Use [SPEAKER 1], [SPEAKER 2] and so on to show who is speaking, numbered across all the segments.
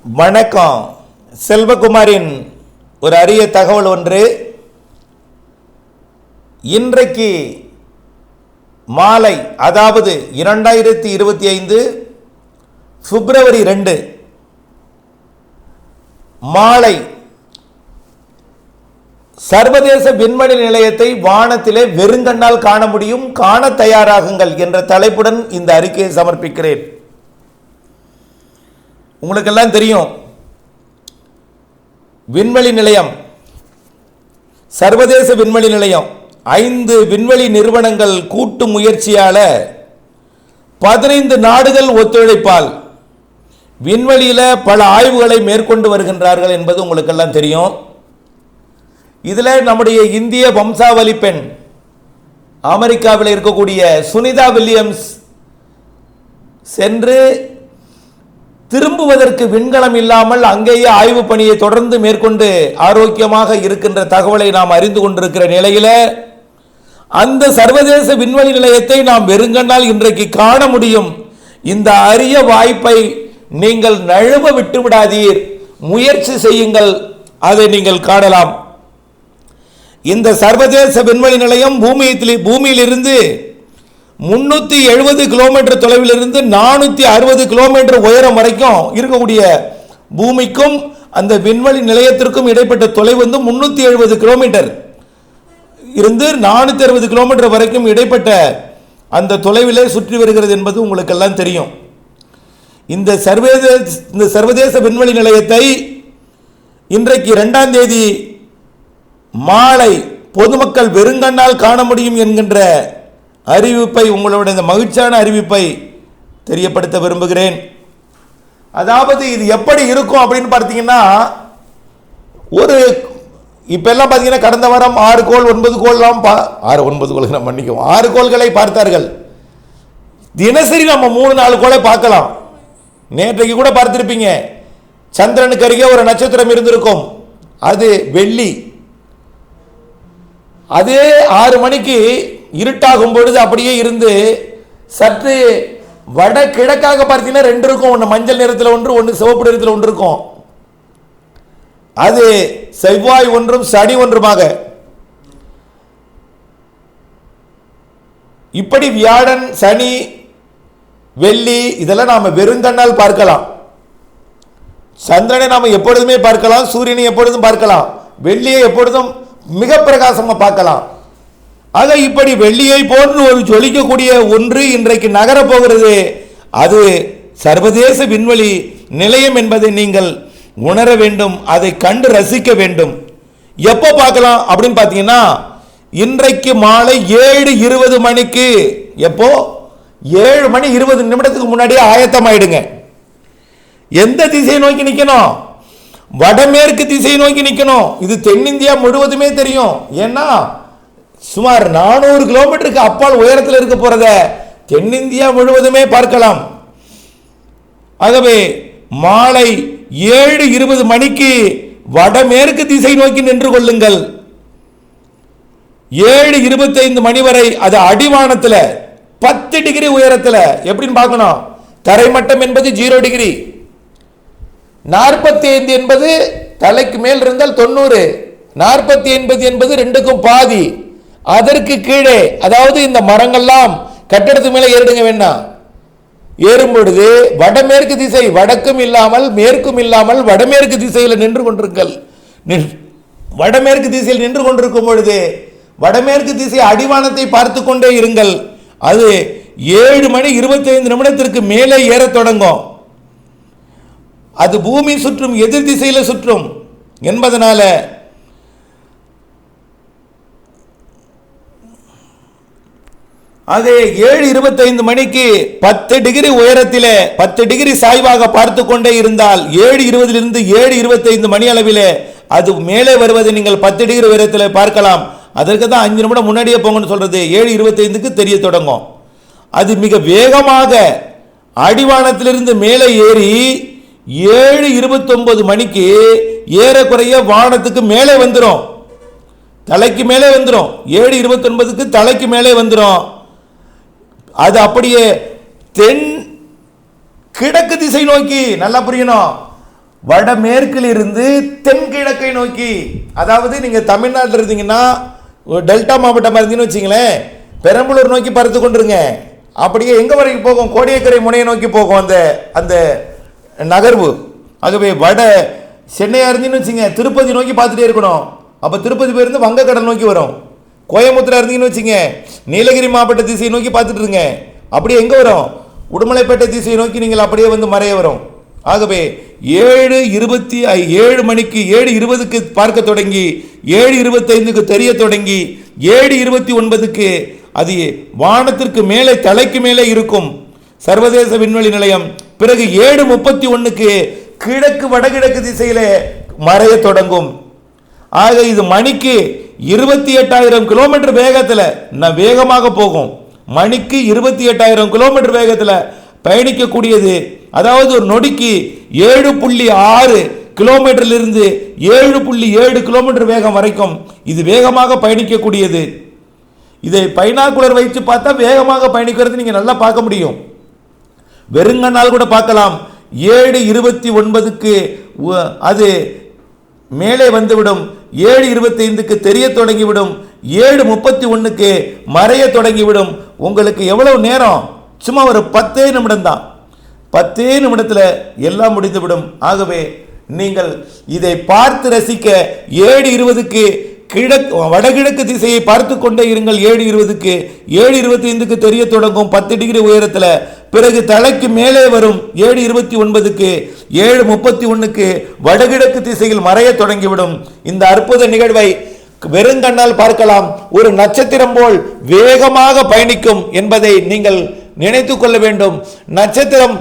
[SPEAKER 1] வணக்கம். செல்வகுமாரின் ஒரு அரிய தகவல் ஒன்று. இன்றைக்கு மாலை, அதாவது 2025 பிப்ரவரி 2 மாலை சர்வதேச விண்வெளி நிலையத்தை வானத்திலே வெறுங்கண்ணால் காண முடியும், காண தயாராகுங்கள் என்ற தலைப்புடன் இந்த அறிக்கையை சமர்ப்பிக்கிறேன். உங்களுக்கெல்லாம் தெரியும், விண்வெளி நிலையம், சர்வதேச விண்வெளி நிலையம் 5 விண்வெளி நிறுவனங்கள் கூட்டு முயற்சியால 15 நாடுகள் ஒத்துழைப்பால் விண்வெளியில் பல ஆய்வுகளை மேற்கொண்டு வருகின்றார்கள் என்பது உங்களுக்கெல்லாம் தெரியும். இதில் நம்முடைய இந்திய வம்சாவளி பெண், அமெரிக்காவில் இருக்கக்கூடிய சுனிதா வில்லியம்ஸ் சென்று திரும்புவதற்கு விண்கலம் இல்லாமல் அங்கேயே ஆய்வு பணியை தொடர்ந்து மேற்கொண்டு ஆரோக்கியமாக இருக்கின்ற தகவலை நாம் அறிந்து கொண்டிருக்கிற நிலையில் அந்த சர்வதேச விண்வெளி நிலையத்தை நாம் வெறுங்கண்ணால் இன்றைக்கு காண முடியும். இந்த அரிய வாய்ப்பை நீங்கள் நழுவ விட்டு விடாதீர், முயற்சி செய்யுங்கள், அதை நீங்கள் காணலாம். இந்த சர்வதேச விண்வெளி நிலையம் பூமியிலிருந்து 370 கிலோமீட்டர் தொலைவில் இருந்து 460 கிலோமீட்டர் உயரம் வரைக்கும் இருக்கக்கூடிய பூமிக்கும் அந்த விண்வெளி நிலையத்திற்கும் இடைப்பட்ட தொலைவு வந்து 370 கிலோமீட்டர் இருந்து 460 கிலோமீட்டர் வரைக்கும் இடைப்பட்ட அந்த தொலைவிலே சுற்றி வருகிறது என்பது உங்களுக்கெல்லாம் தெரியும். இந்த சர்வதேச விண்வெளி நிலையத்தை இன்றைக்கு 2ஆம் தேதி மாலை பொதுமக்கள் வெறுங்கண்ணால் காண முடியும் என்கின்ற அறிவிப்பை, உங்களோட இந்த மகிழ்ச்சியான அறிவிப்பை தெரியப்படுத்த விரும்புகிறேன். அதாவது இது எப்படி இருக்கும் அப்படின்னு பார்த்தீங்கன்னா, இப்பெல்லாம் பார்த்தீங்கன்னா கடந்த வாரம் 6 கோள் 9 கோள்லாம் 6 கோள்கள் மன்னிக்கும் 6 கோள்களை பார்த்தார்கள். தினசரி நம்ம 3-4 கோளை பார்க்கலாம். நேற்றைக்கு கூட பார்த்திருப்பீங்க, சந்திரனுக்கு அருகே ஒரு நட்சத்திரம் இருந்திருக்கும், அது வெள்ளி. அதே 6 மணிக்கு இருட்டாகும் பொழுது அப்படியே இருந்து சற்று வட கிழக்காக பார்த்தீங்கன்னா 2 இருக்கும், ஒன்று மஞ்சள் நிறத்தில் ஒன்று, ஒன்று சிவப்பு நிறத்தில் ஒன்று இருக்கும். அது செவ்வாய் ஒன்றும் சனி ஒன்றுமாக. இப்படி வியாழன், சனி, வெள்ளி இதெல்லாம் நாம வெறுங்கண்ணால் பார்க்கலாம். சந்திரனை நாம எப்பொழுதுமே பார்க்கலாம், சூரியனை எப்பொழுதும் பார்க்கலாம், வெள்ளியை எப்பொழுதும் மிக பிரகாசமாக பார்க்கலாம். ஆக இப்படி வெள்ளியை போன்று ஒரு ஜொலிக்கக்கூடிய ஒன்று இன்றைக்கு நகரப் போகிறது. அது சர்வதேச விண்வெளி நிலையம் என்பதை நீங்கள் உணர வேண்டும், அதை கண்டு ரசிக்க வேண்டும். எப்போ பார்க்கலாம் அப்படின்னு பார்த்தீங்கன்னா, இன்றைக்கு மாலை 7:20 மணிக்கு. எப்போ? 7:20 முன்னாடியே ஆயத்தமாயிடுங்க. எந்த திசையை நோக்கி நிற்கணும்? வடமேற்கு திசையை நோக்கி நிற்கணும். இது தென்னிந்தியா முழுவதுமே தெரியும். ஏன்னா சுமார் 400 கிலோமீட்டருக்கு அப்பால் உயரத்தில் இருக்க போறத தென்னிந்தியா முழுவதுமே பார்க்கலாம். ஆகவே மாலை 7:20 மணிக்கு வடமேற்கு திசை நோக்கி நின்று கொள்ளுங்கள். 7:25 மணி வரை அது அடிவானத்தில் 10 டிகிரி உயரத்தில். எப்படின்னு பார்க்கணும்? தரைமட்டம் என்பது 0 டிகிரி, 45 என்பது தலைக்கு மேல் இருந்தால் 90, 40 என்பது 2க்கும் பாதி. அதற்கு கீழே, அதாவது இந்த மரங்கள்லாம் கட்டடத்துக்கு மேலே ஏறிடுங்க வேண்டாம். ஏறும் பொழுது வடமேற்கு திசை, வடக்கும் இல்லாமல் மேற்கும் இல்லாமல் வடமேற்கு திசையில் நின்று கொண்டிருங்கள். வடமேற்கு திசையில் நின்று கொண்டிருக்கும் பொழுது வடமேற்கு திசை அடிவானத்தை பார்த்து கொண்டே இருங்கள். அது 7:25 மேலே ஏற தொடங்கும். அது பூமி சுற்றும் எதிர் திசையில் சுற்றும் என்பதனால அது 7:25 மணிக்கு 10 டிகிரி உயரத்தில் 10 டிகிரி சாய்வாக பார்த்து கொண்டே இருந்தால் 7:20 7:25 மணி அளவில் அது மேலே வருவதை நீங்கள் 10 டிகிரி உயரத்தில் பார்க்கலாம். அதற்கு தான் 5 நிமிடம் முன்னாடியே போங்கன்னு சொல்றது. 7:25க்கு தெரிய தொடங்கும். அது மிக வேகமாக அடிவானத்திலிருந்து மேலே ஏறி 7:29 மணிக்கு ஏறக்குறைய வானத்துக்கு மேலே வந்துடும், தலைக்கு மேலே வந்துடும். 7:29க்கு தலைக்கு மேலே வந்துடும். அது அப்படியே தென் கிழக்கு திசை நோக்கி, நல்லா புரியணும், வடமேற்கில் இருந்து தென்கிழக்கை நோக்கி, அதாவது நீங்க தமிழ்நாட்டில் இருந்தீங்கன்னா டெல்டா மாவட்டமாக இருந்தீங்கன்னு வச்சிங்களேன், பெரம்பலூர் நோக்கி பறந்து கொண்டிருங்க. அப்படியே எங்க வரைக்கும் போகும்? கோடியக்கரை முனையை நோக்கி போகும் அந்த அந்த நகர்வு. ஆகவே வட சென்னையா இருந்தீங்கன்னு வச்சுங்க, திருப்பதி நோக்கி பார்த்துட்டே இருக்கணும். அப்போ திருப்பதி போயிருந்து வங்கக்கடல் நோக்கி வரும். கோயம்புத்தூரா இருந்தீங்கன்னு வச்சுங்க, நீலகிரி மாவட்ட திசையை நோக்கி பார்த்துட்டு இருங்க. அப்படியே எங்கே வரும்? உடுமலைப்பேட்டை திசையை நோக்கி நீங்கள் அப்படியே வந்து மறைய வரும். ஆகவே 7:27 மணிக்கு 7:20க்கு பார்க்க தொடங்கி 7:25க்கு தெரிய தொடங்கி 7:29க்கு அது வானத்திற்கு மேலே தலைக்கு மேலே இருக்கும் சர்வதேச விண்வெளி நிலையம். பிறகு 7:31க்கு கிழக்கு வடகிழக்கு திசையிலே மறைய தொடங்கும். ஆக இது மணிக்கு 28,000 கிலோமீட்டர் வேகத்தில் வேகமாக போகும். மணிக்கு 28,000 கிலோமீட்டர் வேகத்தில் பயணிக்கக்கூடியது. அதாவது ஒரு நொடிக்கு 7.6 கிலோமீட்டரிலிருந்து 7.7 கிலோமீட்டர் வேகம் வரைக்கும் இது வேகமாக பயணிக்கக்கூடியது. இதை பைனாக்குலர் வைத்து பார்த்தா வேகமாக பயணிக்கிறது நீங்க நல்லா பார்க்க முடியும். வெறுங்கண்ணால் கூட பார்க்கலாம். 7:29க்கு அது மேலே வந்துவிடும். 7:25க்கு தெரிய தொடங்கிவிடும். 7:31க்கு மறைய தொடங்கிவிடும். உங்களுக்கு எவ்வளவு நேரம்? சும்மா ஒரு 10 நிமிடம் தான். 10 நிமிடத்தில் எல்லாம் முடிந்துவிடும். ஆகவே நீங்கள் இதை பார்த்து ரசிக்க 7:20க்கு வடகிழக்கு திசையை பார்த்து கொண்டே இருங்கள். 7:20க்கு 7:25க்கு தெரிய தொடங்கும் 10 டிகிரி உயரத்தில். பிறகு தலைக்கு மேலே வரும் 7:29க்கு 7:31க்கு வடகிழக்கு திசையில் மறைய தொடங்கிவிடும். இந்த அற்புத நிகழ்வை வெறுங்கண்ணால் பார்க்கலாம். ஒரு நட்சத்திரம் போல் வேகமாக பயணிக்கும் என்பதை நீங்கள் நினைத்து கொள்ள வேண்டும். நட்சத்திரம்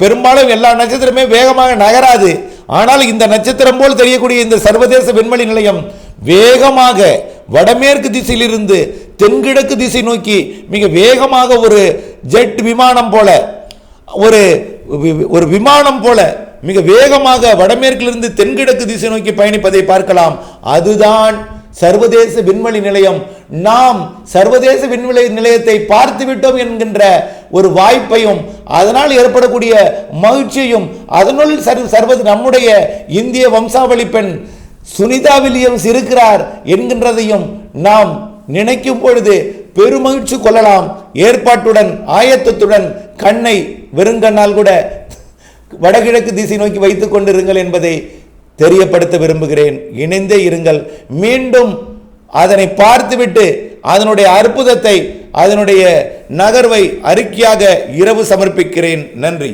[SPEAKER 1] பெரும்பாலும் எல்லா நட்சத்திரமே வேகமாக நகராது. ஆனால் இந்த நட்சத்திரம் போல் தெரியக்கூடிய இந்த சர்வதேச விண்வெளி நிலையம் வேகமாக வடமேற்கு திசையிலிருந்து தென்கிழக்கு திசை நோக்கி மிக வேகமாக ஒரு ஜெட் விமானம் போல ஒரு விமானம் போல மிக வேகமாக வடமேற்கிலிருந்து தென்கிழக்கு திசை நோக்கி பயணிப்பதை பார்க்கலாம். அதுதான் சர்வதேச விண்வெளி நிலையம். நாம் சர்வதேச விண்வெளி நிலையத்தை பார்த்து விட்டோம் என்கின்ற ஒரு வாய்ப்பையும் அதனால் ஏற்படக்கூடிய மகிழ்ச்சியையும் அதனுள் நம்முடைய இந்திய வம்சாவளி பெண் சுனிதா வில்லியம்ஸ் இருக்கிறார் என்கின்றதையும் நாம் நினைக்கும் பொழுது பெருமகிழ்ச்சி கொள்ளலாம். ஏற்பாட்டுடன் ஆயத்தத்துடன் கண்ணை வெறுங்கண்ணால் கூட வடகிழக்கு திசை நோக்கி வைத்துக் கொண்டிருங்கள் என்பதை தெரியப்படுத்த விரும்புகிறேன். இணைந்தே இருங்கள். மீண்டும் அதனை பார்த்துவிட்டு அதனுடைய அற்புதத்தை அதனுடைய நகர்வை அறிக்கையாக இரவு சமர்ப்பிக்கிறேன். நன்றி.